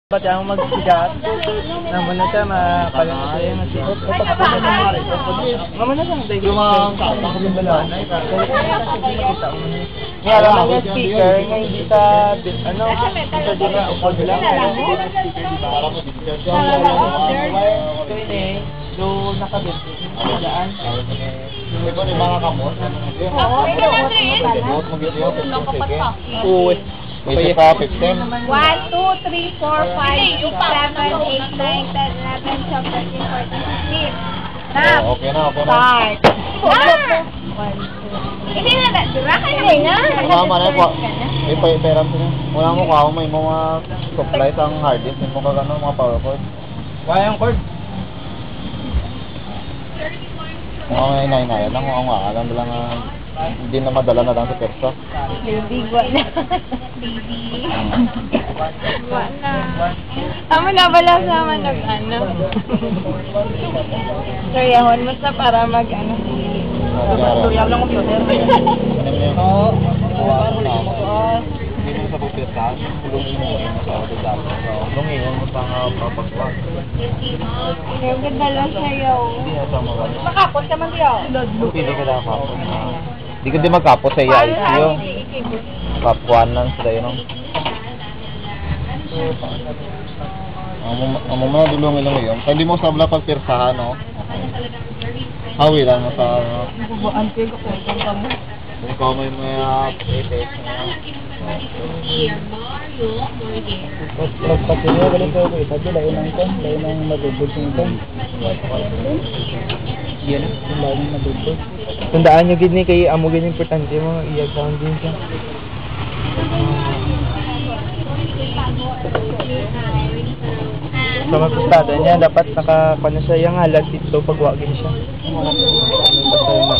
Ba't ako magsigat? Naman na siya, mapalit na siya yung nasigot. Naman na siya, dahil yung mga kakakuling balaan. Nga alam na niya speaker, nga hindi sa, ano, sa din na upod lang. Ito yun eh, doon nakabit. Daan. Ito ni mga kamot. Oo. May isa pa, 15. 1, 2, 3, 4, 5, 6, 7, 8, 9, 10, 11, 12, 13, 14, 15. Na! Okay na. Start! Hindi na na, dura ka na. Mama na po. May pera po niya. Wala mo ka, may mga supplies ang hard disk. May mga gano'n, mga power cord. Kaya yung cord. Mga may inay-inay lang. Alam mo lang hindi na madala na lang sa persa. Baby, wala. Baby. Wala. Amo na bala sa manag ano. Storyahon mo sa para mag ano. Tutorial lang ko sa Oo. Hindi mo sa pagpersa. Tulungin mo yung sa dapat. Tulungin mo sa papagwag. Yung ganda lang sa'yo. Hindi na sa mga. Makapot ka man diyo. Hindi ka na kapot. Hindi ka din magkapot sa iya ICU. Kapuan lang sila yun. Ang mga dulungin lang yun. Kaya di mo sabla pagpirsahan, no? Hawilan mo sa, ano? Ikaw may pretest na. Pag niyo galing ko ito, lain ng kon, lain ng mabubog ng kon. Yan, lain ng mabubog. Tandaan nyo gini kay amo gini importante mo iyag sound din siya. Sa magkustada niya dapat nakakuha siya yung halag dito pag wagin siya. Basta yun na.